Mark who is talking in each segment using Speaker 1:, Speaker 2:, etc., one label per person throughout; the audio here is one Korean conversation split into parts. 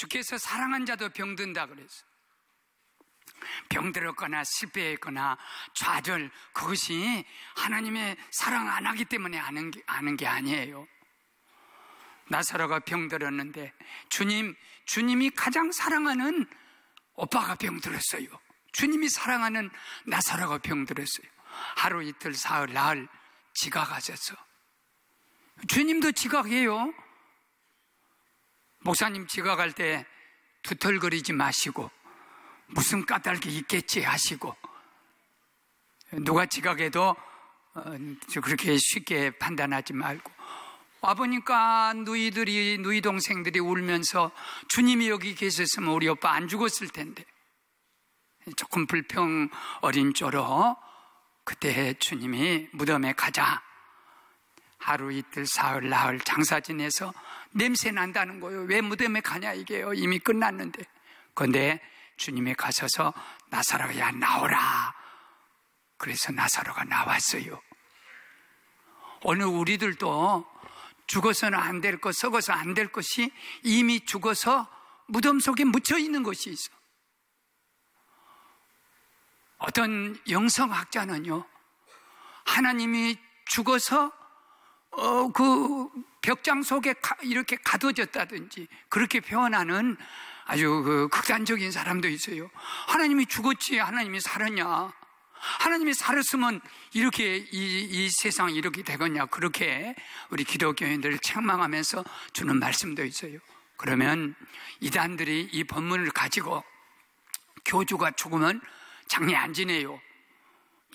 Speaker 1: 주께서 사랑한 자도 병든다 그랬어요. 병들었거나 실패했거나 좌절, 그것이 하나님의 사랑 안 하기 때문에 아는 게 아니에요. 나사로가 병들었는데 주님이 가장 사랑하는 오빠가 병들었어요. 주님이 사랑하는 나사로가 병들었어요. 하루 이틀 사흘 나흘 지각하셨어. 주님도 지각해요. 목사님 지각할 때 두털거리지 마시고 무슨 까닭이 있겠지 하시고, 누가 지각해도 그렇게 쉽게 판단하지 말고, 와보니까 누이 동생들이 울면서 주님이 여기 계셨으면 우리 오빠 안 죽었을 텐데, 조금 불평 어린 쪼로 그때 주님이 무덤에 가자. 하루 이틀 사흘 나흘 장사 지내서 냄새 난다는 거예요. 왜 무덤에 가냐 이게요. 이미 끝났는데. 그런데 주님이 가셔서 나사로야 나오라. 그래서 나사로가 나왔어요. 오늘 우리들도 죽어서는 안 될 것, 썩어서 안 될 것이 이미 죽어서 무덤 속에 묻혀 있는 것이 있어. 어떤 영성학자는요, 하나님이 죽어서 그 벽장 속에 이렇게 가둬졌다든지 그렇게 표현하는 아주 극단적인 사람도 있어요. 하나님이 죽었지 하나님이 살았냐? 하나님이 살았으면 이렇게 이 세상이 이렇게 되겠냐? 그렇게 우리 기독교인들을 책망하면서 주는 말씀도 있어요. 그러면 이단들이 이 본문을 가지고 교주가 죽으면 장례 안 지내요.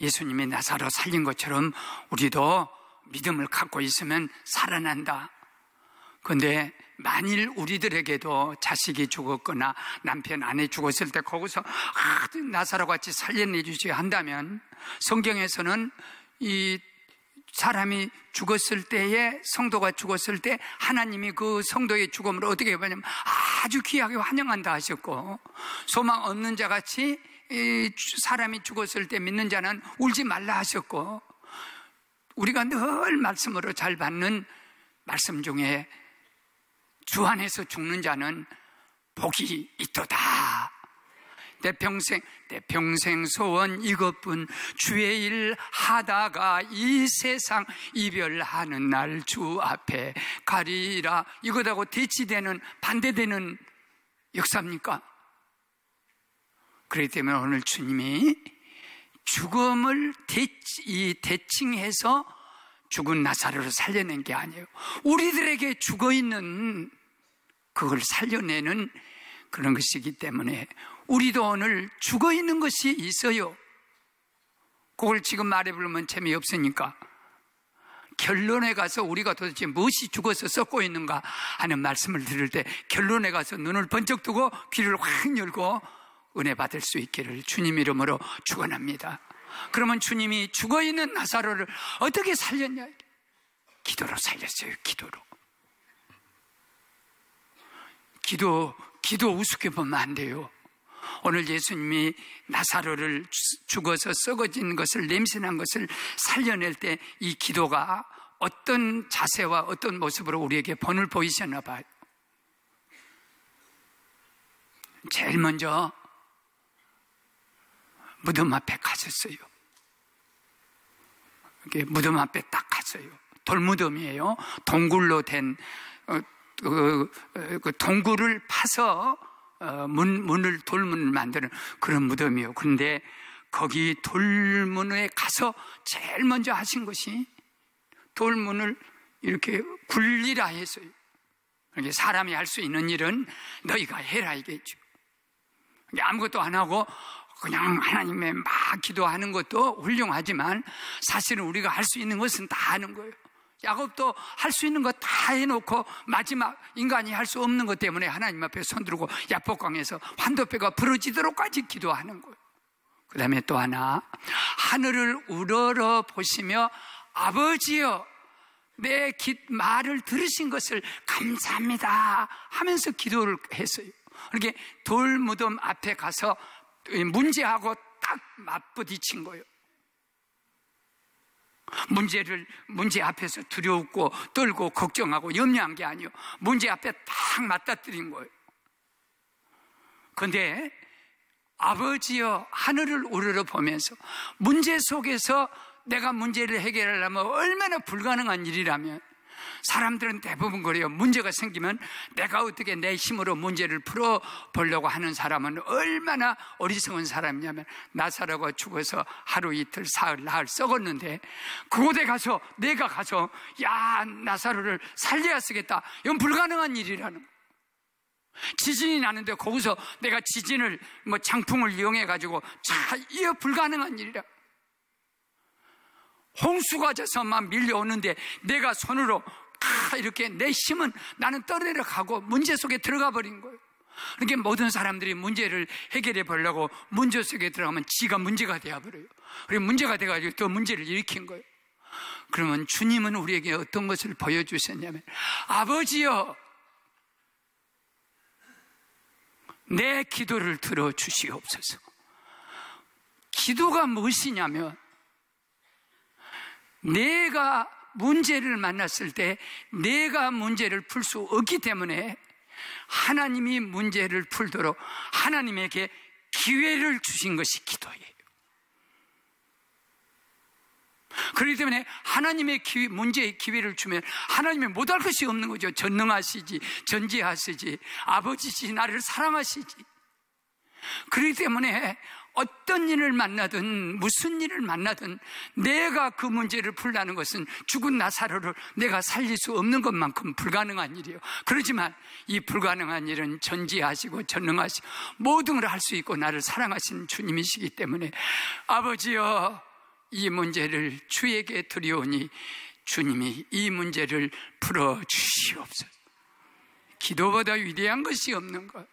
Speaker 1: 예수님이 나사로 살린 것처럼 우리도 믿음을 갖고 있으면 살아난다. 그런데 만일 우리들에게도 자식이 죽었거나 남편 아내 죽었을 때 거기서 나사로 같이 살려내 주시 한다면, 성경에서는 이 사람이 죽었을 때에, 성도가 죽었을 때 하나님이 그 성도의 죽음을 어떻게 해보냐면 아주 귀하게 환영한다 하셨고, 소망 없는 자같이 이 사람이 죽었을 때 믿는 자는 울지 말라 하셨고, 우리가 늘 말씀으로 잘 받는 말씀 중에 주 안에서 죽는 자는 복이 있도다. 내 평생 소원 이것뿐, 주의 일 하다가 이 세상 이별하는 날 주 앞에 가리라. 이것하고 대치되는, 반대되는 역사입니까? 그렇기 때문에 오늘 주님이 죽음을 대칭해서 죽은 나사로를 살려낸 게 아니에요. 우리들에게 죽어있는 그걸 살려내는 그런 것이기 때문에 우리도 오늘 죽어있는 것이 있어요. 그걸 지금 말해보면 재미없으니까 결론에 가서 우리가 도대체 무엇이 죽어서 썩고 있는가 하는 말씀을 들을 때 결론에 가서 눈을 번쩍 뜨고 귀를 확 열고 은혜 받을 수 있기를 주님 이름으로 축원합니다. 그러면 주님이 죽어있는 나사로를 어떻게 살렸냐? 기도로 살렸어요. 기도 우습게 보면 안 돼요. 오늘 예수님이 나사로를 죽어서 썩어진 것을, 냄새난 것을 살려낼 때 이 기도가 어떤 자세와 어떤 모습으로 우리에게 본을 보이셨나 봐요. 제일 먼저 무덤 앞에 가셨어요. 이렇게 무덤 앞에 딱 갔어요. 돌무덤이에요. 동굴로 된 그 동굴을 파서 돌문을 만드는 그런 무덤이에요. 그런데 거기 돌문에 가서 제일 먼저 하신 것이 돌문을 이렇게 굴리라 했어요. 그러니까 사람이 할 수 있는 일은 너희가 해라 이겠죠. 아무것도 안 하고 그냥 하나님의 막 기도하는 것도 훌륭하지만 사실은 우리가 할 수 있는 것은 다 하는 거예요. 야곱도 할 수 있는 거 다 해놓고 마지막 인간이 할 수 없는 것 때문에 하나님 앞에 손들고 야복강에서 환도뼈가 부러지도록까지 기도하는 거예요. 그 다음에 또 하나, 하늘을 우러러 보시며 아버지여 내 말을 들으신 것을 감사합니다 하면서 기도를 했어요. 이렇게 돌무덤 앞에 가서 문제하고 딱 맞부딪힌 거예요. 문제 앞에서 두려웠고 떨고 걱정하고 염려한 게 아니에요. 문제 앞에 딱 맞닥뜨린 거예요. 그런데 아버지여 하늘을 우러러 보면서 문제 속에서 내가 문제를 해결하려면 얼마나 불가능한 일이라면, 사람들은 대부분 그래요. 문제가 생기면 내가 어떻게 내 힘으로 문제를 풀어보려고 하는 사람은 얼마나 어리석은 사람이냐면, 나사로가 죽어서 하루 이틀 사흘 나흘 썩었는데 그곳에 가서 내가 가서 야 나사로를 살려야 쓰겠다, 이건 불가능한 일이라는 거예요. 지진이 나는데 거기서 내가 지진을 장풍을 이용해 가지고 이거 불가능한 일이라. 홍수가 져서 막 밀려오는데 내가 손으로 이렇게 내 힘은 나는 떠내려 가고 문제 속에 들어가 버린 거예요. 그러니까 모든 사람들이 문제를 해결해 보려고 문제 속에 들어가면 지가 문제가 되어버려요. 그리고 문제가 돼가지고 또 문제를 일으킨 거예요. 그러면 주님은 우리에게 어떤 것을 보여주셨냐면, 아버지여 내 기도를 들어주시옵소서. 기도가 무엇이냐면, 내가 문제를 만났을 때 내가 문제를 풀 수 없기 때문에 하나님이 문제를 풀도록 하나님에게 기회를 주신 것이 기도예요. 그렇기 때문에 하나님의 문제의 기회를 주면 하나님이 못할 것이 없는 거죠. 전능하시지, 전지하시지, 아버지시 나를 사랑하시지. 그렇기 때문에 어떤 일을 만나든 무슨 일을 만나든 내가 그 문제를 풀라는 것은 죽은 나사로를 내가 살릴 수 없는 것만큼 불가능한 일이에요. 그렇지만 이 불가능한 일은 전지하시고 전능하시고 모든 걸 할 수 있고 나를 사랑하시는 주님이시기 때문에, 아버지여 이 문제를 주에게 드리오니 주님이 이 문제를 풀어주시옵소서. 기도보다 위대한 것이 없는 거예요.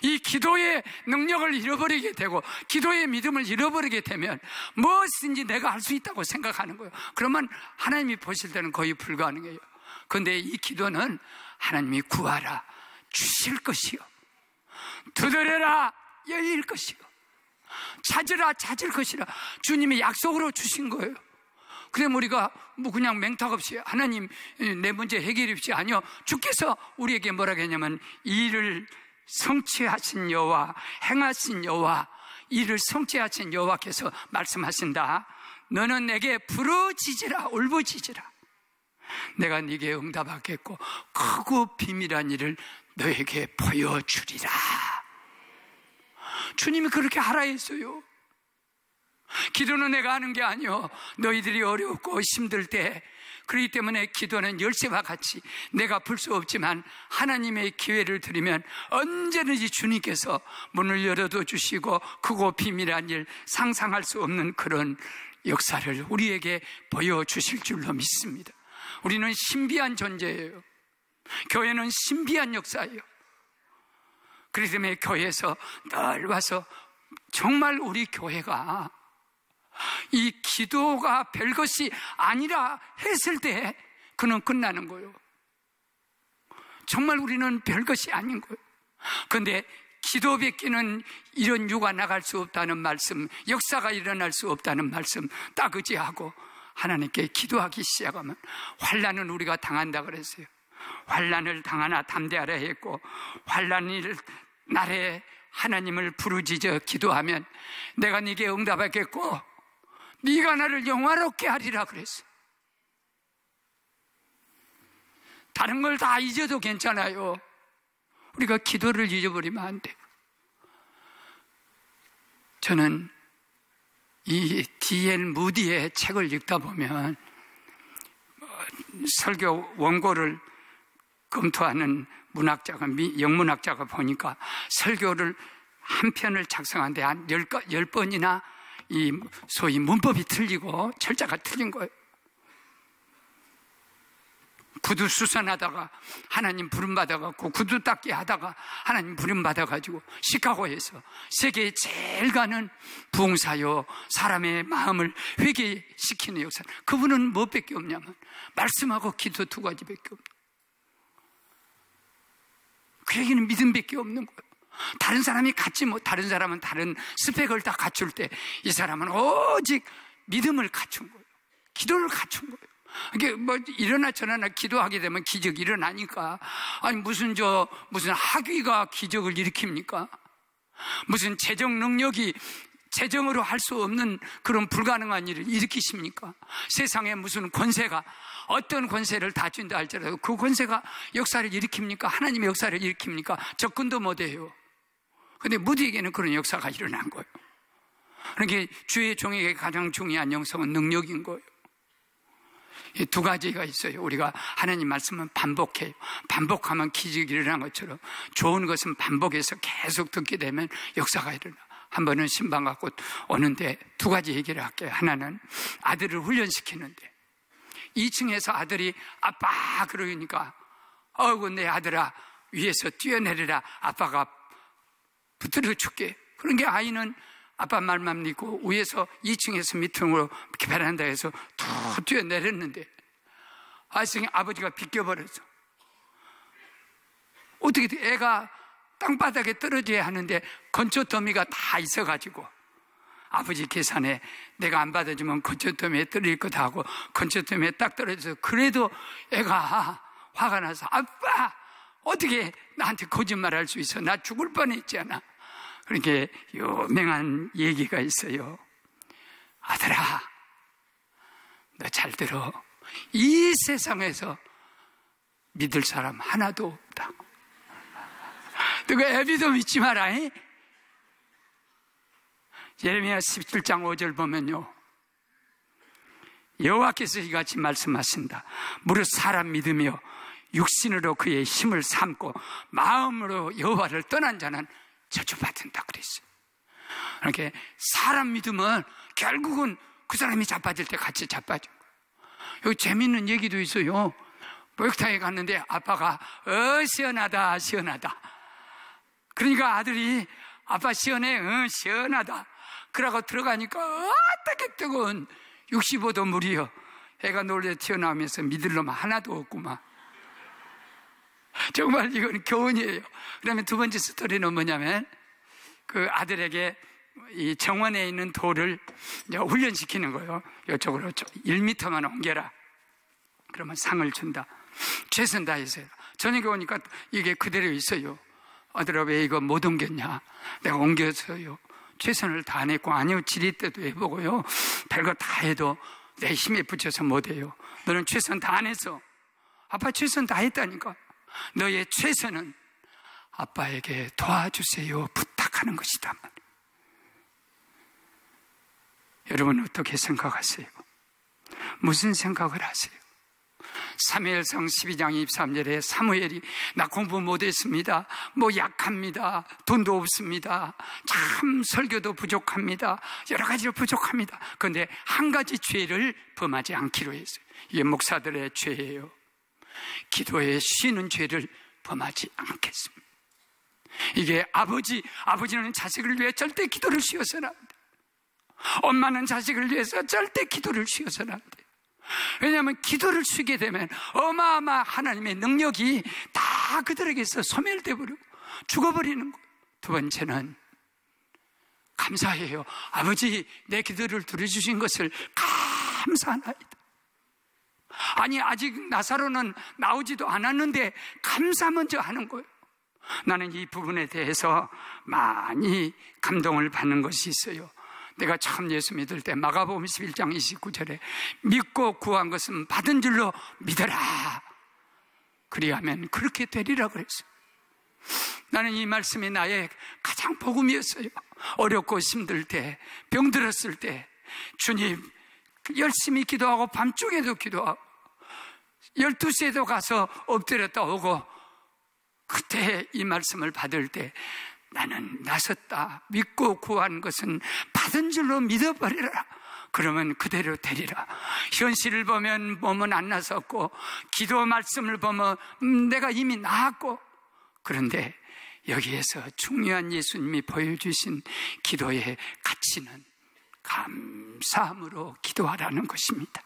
Speaker 1: 이 기도의 능력을 잃어버리게 되고 기도의 믿음을 잃어버리게 되면 무엇인지 내가 할 수 있다고 생각하는 거예요. 그러면 하나님이 보실 때는 거의 불가능해요. 그런데 이 기도는 하나님이 구하라 주실 것이요, 두드려라 열릴 것이요, 찾으라 찾을 것이라 주님이 약속으로 주신 거예요. 그럼 우리가 그냥 맹탁 없이 하나님 내 문제 해결해 주십시오, 아니요, 주께서 우리에게 뭐라고 했냐면, 이를 성취하신 여호와, 행하신 여호와, 이를 성취하신 여호와께서 말씀하신다. 너는 내게 부르짖으라, 울부짖으라. 내가 네게 응답하겠고 크고 비밀한 일을 너에게 보여주리라. 주님이 그렇게 하라 했어요. 기도는 내가 하는 게 아니요, 너희들이 어렵고 힘들 때, 그렇기 때문에 기도는 열쇠와 같이 내가 풀 수 없지만 하나님의 기회를 드리면 언제든지 주님께서 문을 열어도 주시고 크고 비밀한 일, 상상할 수 없는 그런 역사를 우리에게 보여주실 줄로 믿습니다. 우리는 신비한 존재예요. 교회는 신비한 역사예요. 그렇기 때문에 교회에서 늘 와서 정말 우리 교회가 이 기도가 별것이 아니라 했을 때 그는 끝나는 거예요. 정말 우리는 별것이 아닌 거예요. 그런데 기도밖에는 이런 유가 나갈 수 없다는 말씀, 역사가 일어날 수 없다는 말씀 딱 의지하고 하나님께 기도하기 시작하면, 환난은 우리가 당한다 그랬어요. 환난을 당하나 담대하라 했고, 환난일 날에 하나님을 부르짖어 기도하면 내가 네게 응답하겠고 네가 나를 영화롭게 하리라 그랬어요. 다른 걸 다 잊어도 괜찮아요. 우리가 기도를 잊어버리면 안 돼요. 저는 이 D.L. 무디의 책을 읽다 보면 설교 원고를 검토하는 문학자가, 영문학자가 보니까 설교를 한 편을 작성하는데 한 10번이나 이 소위 문법이 틀리고 철자가 틀린 거예요. 구두 수선하다가 하나님 부름받아가지고, 구두 닦기 하다가 하나님 부름받아가지고 시카고에서 세계에 제일 가는 부흥사요, 사람의 마음을 회개시키는 역사. 그분은 무엇밖에 없냐면 말씀하고 기도 두 가지밖에 없는 거예요. 그 얘기는 믿음밖에 없는 거예요. 다른 사람이 다른 사람은 다른 스펙을 다 갖출 때 이 사람은 오직 믿음을 갖춘 거예요. 기도를 갖춘 거예요. 이게 뭐 일어나 저러나 기도하게 되면 기적이 일어나니까. 아니 무슨 학위가 기적을 일으킵니까? 무슨 재정 능력이 재정으로 할 수 없는 그런 불가능한 일을 일으키십니까? 세상에 무슨 권세가 어떤 권세를 다 준다 할지라도 그 권세가 역사를 일으킵니까? 하나님의 역사를 일으킵니까? 접근도 못해요. 근데 무디에게는 그런 역사가 일어난 거예요. 그러니까 주의 종에게 가장 중요한 영성은 능력인 거예요. 이 두 가지가 있어요. 우리가 하나님 말씀은 반복해요. 반복하면 기적이 일어난 것처럼 좋은 것은 반복해서 계속 듣게 되면 역사가 일어나. 한 번은 신방 갖고 오는데 두 가지 얘기를 할게요. 하나는 아들을 훈련시키는데 2층에서 아들이 아빠 그러니까 어이구 내 아들아 위에서 뛰어내리라 아빠가 붙들어 줄게. 그런 게 아이는 아빠 말만 믿고 위에서 2층에서 밑으로 베란다에서 툭 뛰어내렸는데 아버지가 비껴버렸어. 어떻게 애가 땅바닥에 떨어져야 하는데 건초 더미가 다 있어가지고 아버지 계산에 내가 안 받아주면 건초 더미에 떨어질 거다 하고 건초 더미에 딱 떨어져서 그래도 애가 화가 나서 아빠 어떻게 나한테 거짓말할 수 있어? 나 죽을 뻔했잖아. 그렇게 유명한 얘기가 있어요. 아들아 너 잘 들어. 이 세상에서 믿을 사람 하나도 없다. 너가 애비도 믿지 마라. 예레미야 17장 5절 보면요 여호와께서 이같이 말씀하신다. 무릇 사람 믿으며 육신으로 그의 힘을 삼고 마음으로 여호와를 떠난 자는 저주받는다 그랬어요. 그러니까 사람 믿으면 결국은 그 사람이 자빠질 때 같이 자빠져. 여기 재밌는 얘기도 있어요. 목욕탕에 갔는데 아빠가 시원하다 시원하다. 그러니까 아들이 아빠 시원해 시원하다. 그러고 들어가니까 어떻게 뜨거운 65도 물이요. 애가 놀래 튀어나오면서 믿을 놈 하나도 없구만. 정말 이건 교훈이에요. 그다음에 두 번째 스토리는 뭐냐면 그 아들에게 이 정원에 있는 돌을 훈련시키는 거예요. 이쪽으로 1m만 옮겨라. 그러면 상을 준다. 최선 다해서요. 저녁에 오니까 이게 그대로 있어요. 아들아 왜 이거 못 옮겼냐? 내가 옮겼어요. 최선을 다 안 했고 아니요 지리 때도 해보고요. 별거 다 해도 내 힘에 붙여서 못해요. 너는 최선 다 안 했어. 아빠 최선 다 했다니까. 너의 최선은 아빠에게 도와주세요 부탁하는 것이다. 여러분 어떻게 생각하세요? 무슨 생각을 하세요? 사무엘상 12장 23절에 사무엘이 나 공부 못했습니다. 뭐 약합니다. 돈도 없습니다. 참 설교도 부족합니다. 여러 가지로 부족합니다. 그런데 한 가지 죄를 범하지 않기로 했어요. 이게 목사들의 죄예요. 기도에 쉬는 죄를 범하지 않겠습니다. 이게 아버지는 자식을 위해 절대 기도를 쉬어서는 안 돼. 엄마는 자식을 위해서 절대 기도를 쉬어서는 안 돼. 왜냐하면 기도를 쉬게 되면 어마어마한 하나님의 능력이 다 그들에게서 소멸돼 버리고 죽어버리는 거예요. 두 번째는 감사해요. 아버지 내 기도를 들어주신 것을 감사하나이다. 아니 아직 나사로는 나오지도 않았는데 감사 먼저 하는 거예요. 나는 이 부분에 대해서 많이 감동을 받는 것이 있어요. 내가 처음 예수 믿을 때 마가복음 11장 29절에 믿고 구한 것은 받은 줄로 믿어라. 그리하면 그렇게 되리라 그랬어요. 나는 이 말씀이 나의 가장 복음이었어요. 어렵고 힘들 때, 병들었을 때 주님 열심히 기도하고 밤중에도 기도하고 12시에도 가서 엎드렸다 오고 그때 이 말씀을 받을 때 나는 나섰다. 믿고 구한 것은 받은 줄로 믿어버리라. 그러면 그대로 되리라. 현실을 보면 몸은 안 나섰고 기도 말씀을 보면 내가 이미 나았고 그런데 여기에서 중요한 예수님이 보여주신 기도의 가치는 감사함으로 기도하라는 것입니다.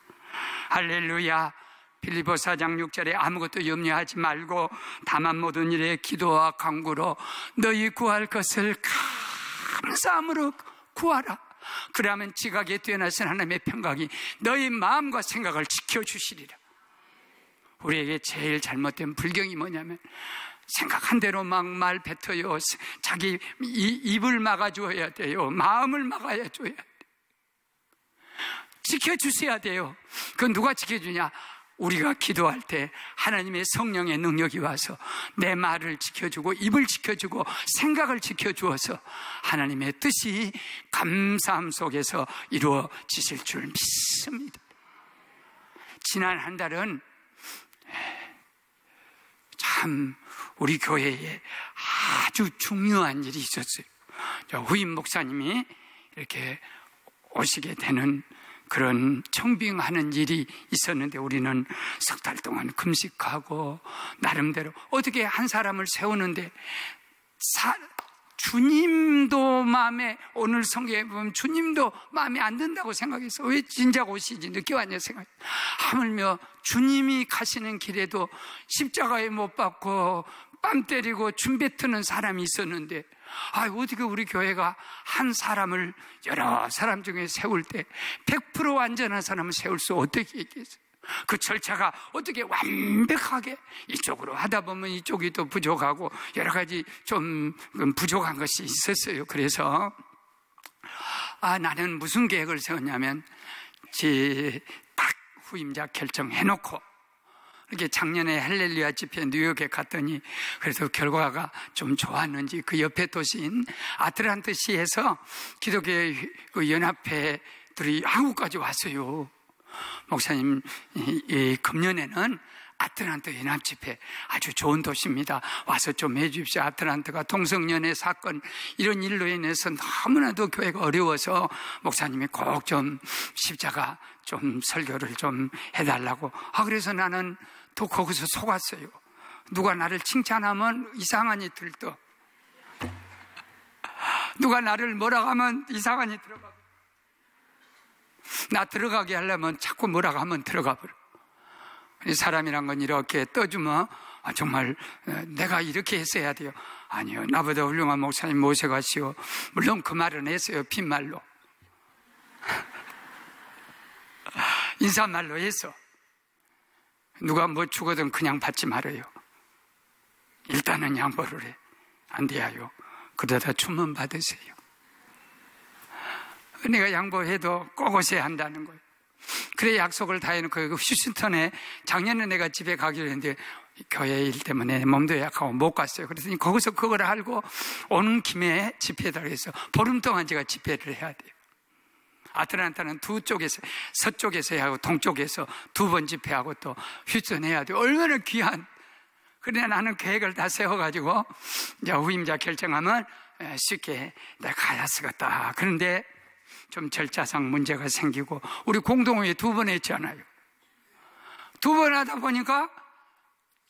Speaker 1: 할렐루야. 빌립보 4장 6절에 아무것도 염려하지 말고 다만 모든 일에 기도와 간구로 너희 구할 것을 감사함으로 구하라. 그러면 지각에 뛰어나신 하나님의 평강이 너희 마음과 생각을 지켜주시리라. 우리에게 제일 잘못된 불경이 뭐냐면 생각한 대로 막 말 뱉어요. 자기 입을 막아줘야 돼요. 마음을 막아야 줘야 돼요. 지켜주셔야 돼요. 그건 누가 지켜주냐? 우리가 기도할 때 하나님의 성령의 능력이 와서 내 말을 지켜주고 입을 지켜주고 생각을 지켜주어서 하나님의 뜻이 감사함 속에서 이루어지실 줄 믿습니다. 지난 한 달은 참 우리 교회에 아주 중요한 일이 있었어요. 후임 목사님이 이렇게 오시게 되는 그런 청빙하는 일이 있었는데 우리는 석 달 동안 금식하고 나름대로 어떻게 한 사람을 세우는데 주님도 마음에, 오늘 성경에 보면 주님도 마음에 안 든다고 생각했어. 왜 진작 오시지 늦게 왔냐 생각. 하물며 주님이 가시는 길에도 십자가에 못 박고 뺨 때리고 줌 뱉는 사람이 있었는데 어떻게 우리 교회가 한 사람을 여러 사람 중에 세울 때 100% 완전한 사람을 세울 수 어떻게 있겠어요? 그 절차가 어떻게 완벽하게 이쪽으로 하다 보면 이쪽이 또 부족하고 여러 가지 좀 부족한 것이 있었어요. 그래서 나는 무슨 계획을 세웠냐면 딱 후임자 결정해놓고 이렇게 작년에 할렐루야 집회 뉴욕에 갔더니 그래서 결과가 좀 좋았는지 그 옆에 도시인 아틀란티시에서 기독교 연합회들이 한국까지 왔어요. 목사님, 금년에는 아틀란타 연합집회 아주 좋은 도시입니다. 와서 좀 해주십시오. 아틀란타가 동성연애 사건 이런 일로 인해서 너무나도 교회가 어려워서 목사님이 꼭 좀 십자가 좀 설교를 좀 해달라고. 그래서 나는 또 거기서 속았어요. 누가 나를 칭찬하면 이상한이 들떠. 누가 나를 뭐라고 하면 이상한이 들어가. 나 들어가게 하려면 자꾸 뭐라고 하면 들어가 버려. 사람이란 건 이렇게 떠주면 정말 내가 이렇게 했어야 돼요. 아니요, 나보다 훌륭한 목사님 모셔가시오. 물론 그 말은 했어요. 빈말로. 인사말로 했어. 누가 뭐 주거든 그냥 받지 말아요. 일단은 양보를 해. 안 돼요. 그러다 주문 받으세요. 내가 양보해도 꼭 오셔야 한다는 거예요. 그래 약속을 다 해놓고 휴스턴에 작년에 내가 집에 가기로 했는데 교회 일 때문에 몸도 약하고 못 갔어요. 그랬더니 거기서 그걸 알고 오는 김에 집회를 해서 보름 동안 제가 집회를 해야 돼요. 아틀란타는 두 쪽에서 서쪽에서 하고 동쪽에서 두 번 집회하고 또 휴스턴 해야 돼요. 얼마나 귀한. 그래 나는 계획을 다 세워가지고 이제 후임자 결정하면 쉽게 내가 가야 쓰겠다. 그런데 좀 절차상 문제가 생기고 우리 공동회의 2번 했잖아요. 2번 하다 보니까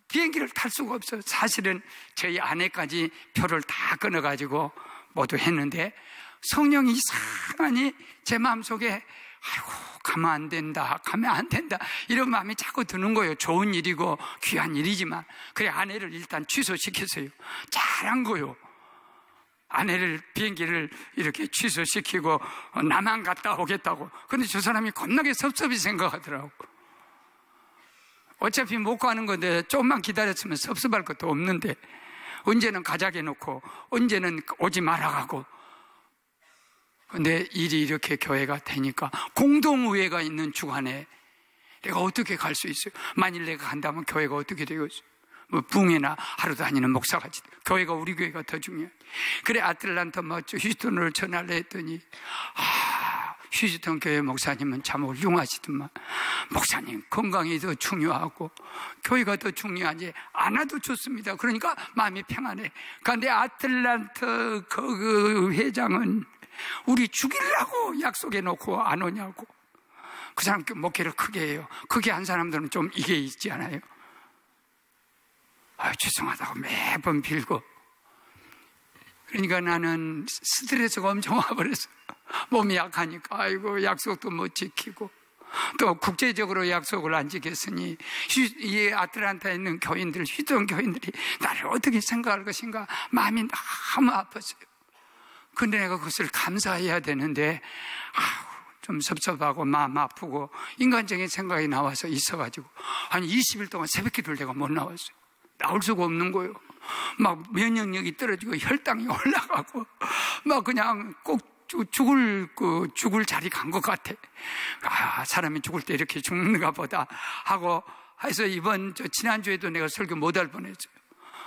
Speaker 1: 비행기를 탈 수가 없어요. 사실은 저희 아내까지 표를 다 끊어가지고 모두 했는데 성령이 이상하니 제 마음속에 가면 안 된다, 가면 안 된다 이런 마음이 자꾸 드는 거예요. 좋은 일이고 귀한 일이지만. 그래 아내를 일단 취소시켰어요. 잘한 거요. 아내를 비행기를 이렇게 취소시키고 나만 갔다 오겠다고. 근데 저 사람이 겁나게 섭섭히 생각하더라고. 어차피 못 가는 건데 조금만 기다렸으면 섭섭할 것도 없는데 언제는 가자게 놓고 언제는 오지 말아가고. 근데 일이 이렇게 교회가 되니까 공동의회가 있는 주간에 내가 어떻게 갈 수 있어요? 만일 내가 간다면 교회가 어떻게 되겠어요? 뭐 붕해나 하루 다니는 목사같이 교회가 우리 교회가 더 중요해. 그래 아틀란타 휴스턴으로 전화를 했더니 휴스턴 교회 목사님은 참 훌륭하시더만 목사님 건강이 더 중요하고 교회가 더 중요하지 않아도 좋습니다. 그러니까 마음이 평안해. 그런데 아틀란타 그 회장은 우리 죽이려고 약속해 놓고 안 오냐고. 그 사람 목회를 크게 해요. 크게 한 사람들은 좀 이게 있지 않아요? 죄송하다고 매번 빌고. 그러니까 나는 스트레스가 엄청 와버렸어. 몸이 약하니까 아이고 약속도 못 지키고 또 국제적으로 약속을 안 지켰으니 이 아틀란타에 있는 교인들, 휴스턴 교인들이 나를 어떻게 생각할 것인가 마음이 너무 아팠어요. 근데 내가 그것을 감사해야 되는데 좀 섭섭하고 마음 아프고 인간적인 생각이 나와서 있어가지고 한 20일 동안 새벽기도를 내가 못 나왔어요. 나올 수가 없는 거예요. 막 면역력이 떨어지고 혈당이 올라가고 막 그냥 꼭 죽을 자리 간 것 같아. 사람이 죽을 때 이렇게 죽는가 보다 하고 해서 지난주에도 내가 설교 못할 뻔했어요.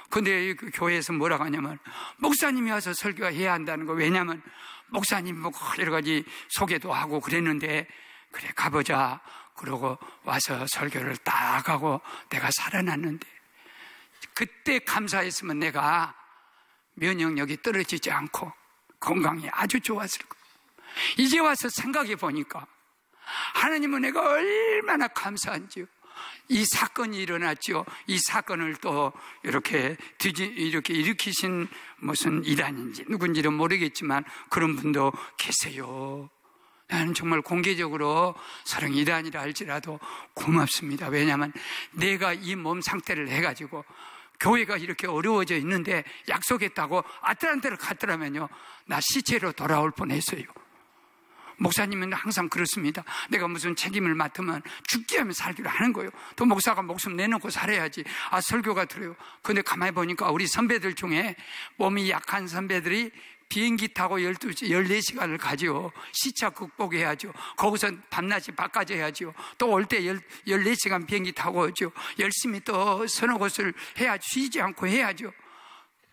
Speaker 1: 근데 그 교회에서 뭐라고 하냐면 목사님이 와서 설교해야 한다는 거. 왜냐면 목사님 뭐 여러 가지 소개도 하고 그랬는데 그래 가보자 그러고 와서 설교를 딱 하고 내가 살아났는데 그때 감사했으면 내가 면역력이 떨어지지 않고 건강이 아주 좋았을 거예요. 이제 와서 생각해 보니까 하나님은 내가 얼마나 감사한지요. 이 사건이 일어났죠. 이 사건을 또 이렇게 일으키신 무슨 이단인지 누군지는 모르겠지만 그런 분도 계세요. 나는 정말 공개적으로 사랑 이단이라 할지라도 고맙습니다. 왜냐하면 내가 이 몸 상태를 해가지고 교회가 이렇게 어려워져 있는데 약속했다고 아틀란타를 갔더라면요 나 시체로 돌아올 뻔했어요. 목사님은 항상 그렇습니다. 내가 무슨 책임을 맡으면 죽게 하면 살기로 하는 거예요. 또 목사가 목숨 내놓고 살아야지. 설교가 들어요. 근데 가만히 보니까 우리 선배들 중에 몸이 약한 선배들이 비행기 타고 14시간을 가죠. 시차 극복해야죠. 거기서 밤낮이 바꿔져야죠. 또 올 때 14시간 비행기 타고 오죠. 열심히 또 서너 곳을 해야죠. 쉬지 않고 해야죠.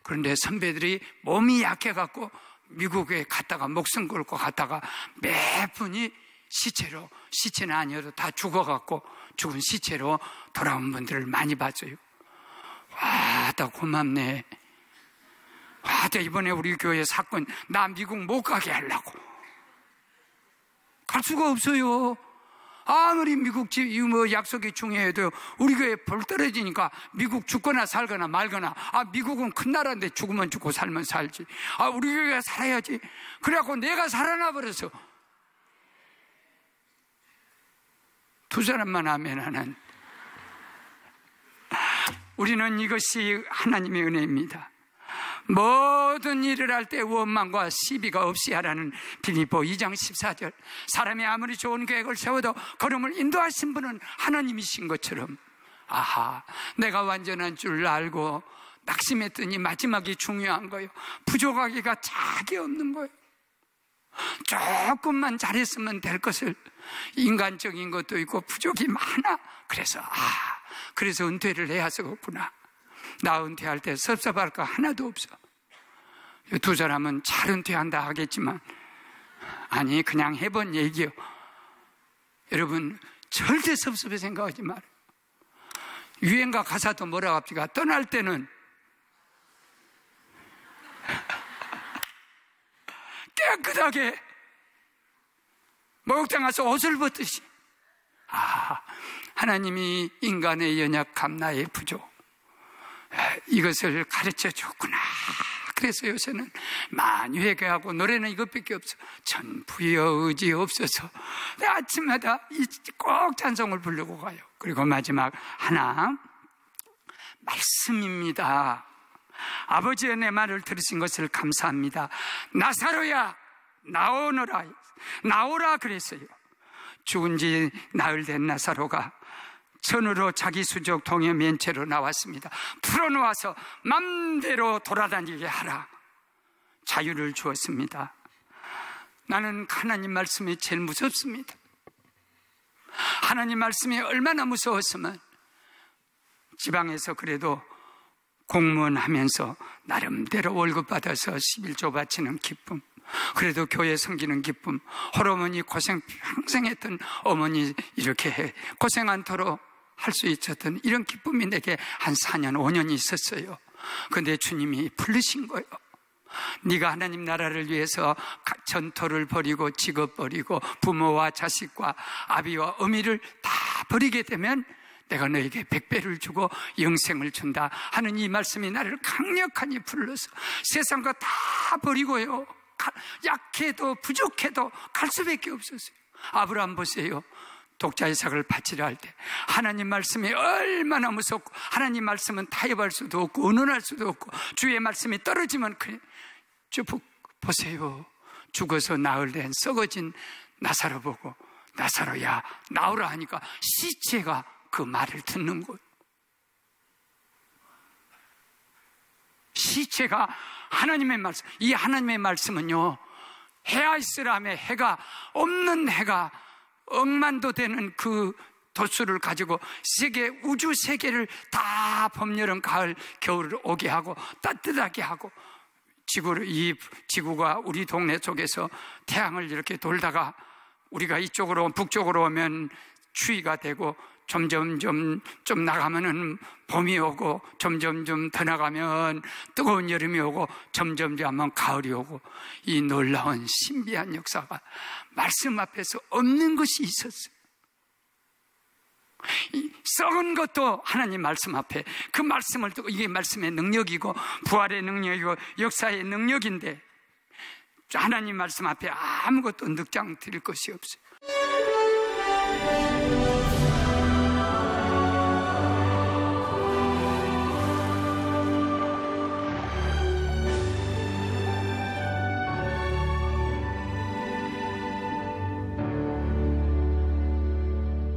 Speaker 1: 그런데 선배들이 몸이 약해갖고 미국에 갔다가 목숨 걸고 갔다가 몇 분이 시체는 아니어도 다 죽어갖고 죽은 시체로 돌아온 분들을 많이 봤어요. 와, 나 고맙네. 와, 나 이번에 우리 교회 사건 나 미국 못 가게 하려고 갈 수가 없어요. 아무리 미국 약속이 중요해도 우리 교회 볼 떨어지니까 미국 죽거나 살거나 말거나 미국은 큰 나라인데 죽으면 죽고 살면 살지. 우리 교회가 살아야지. 그래갖고 내가 살아나 버려서 두 사람만 하면 하는 우리는 이것이 하나님의 은혜입니다. 모든 일을 할 때 원망과 시비가 없이 하라는 빌립보 2장 14절. 사람이 아무리 좋은 계획을 세워도 걸음을 인도하신 분은 하나님이신 것처럼 내가 완전한 줄 알고 낙심했더니 마지막이 중요한 거예요. 부족하기가 짝이 없는 거예요. 조금만 잘했으면 될 것을 인간적인 것도 있고 부족이 많아. 그래서 은퇴를 해야 쓰겠구나. 나 은퇴할 때 섭섭할 거 하나도 없어. 두 사람은 잘 은퇴한다 하겠지만 아니 그냥 해본 얘기요. 여러분 절대 섭섭해 생각하지 말아요. 유행가 가사도 뭐라고 합니까? 떠날 때는 깨끗하게 목욕탕 가서 옷을 벗듯이. 하나님이 인간의 연약함, 나의 부족, 이것을 가르쳐 줬구나. 그래서 요새는 많이 회개하고 노래는 이것밖에 없어. 전부여 의지 없어서 아침마다 꼭 찬송을 부르고 가요. 그리고 마지막 하나, 말씀입니다. 아버지의 내 말을 들으신 것을 감사합니다. 나사로야 나오라 그랬어요. 죽은 지 나흘 된 나사로가 천으로 자기 수족 동에 맨 채로 나왔습니다. 풀어놓아서 맘대로 돌아다니게 하라. 자유를 주었습니다. 나는 하나님 말씀이 제일 무섭습니다. 하나님 말씀이 얼마나 무서웠으면 지방에서 그래도 공무원 하면서 나름대로 월급 받아서 11조 바치는 기쁨, 그래도 교회 섬기는 기쁨, 홀어머니 고생 평생 했던 어머니 이렇게 고생 않도록 할 수 있었던 이런 기쁨이 내게 한 4년 5년이 있었어요. 그런데 주님이 부르신 거예요. 네가 하나님 나라를 위해서 전토를 버리고 직업 버리고 부모와 자식과 아비와 어미를 다 버리게 되면 내가 너에게 100배를 주고 영생을 준다 하는 이 말씀이 나를 강력하니 불러서 세상과 다 버리고요, 약해도 부족해도 갈 수밖에 없었어요. 아브라함 보세요. 독자 이삭을 바치려 할 때 하나님 말씀이 얼마나 무섭고, 하나님 말씀은 타협할 수도 없고 의논할 수도 없고, 주의 말씀이 떨어지면 그냥 보세요. 죽어서 나흘 된 썩어진 나사로 보고 나사로야 나오라 하니까 시체가 그 말을 듣는 거예요. 시체가 하나님의 말씀, 이 하나님의 말씀은요, 해야 있으라며 해가 없는 해가 억만도 되는 그 도수를 가지고 세계, 우주 세계를 다 봄, 여름, 가을, 겨울을 오게 하고 따뜻하게 하고, 이 지구가 우리 동네 속에서 태양을 이렇게 돌다가 우리가 이쪽으로 북쪽으로 오면 추위가 되고, 점점점 좀 나가면은 봄이 오고, 점점점 더 나가면 뜨거운 여름이 오고, 점점점 하면 가을이 오고, 이 놀라운 신비한 역사가 말씀 앞에서 없는 것이 있었어요. 이 썩은 것도 하나님 말씀 앞에 그 말씀을 듣고, 이게 말씀의 능력이고 부활의 능력이고 역사의 능력인데, 하나님 말씀 앞에 아무것도 늑장 드릴 것이 없어요.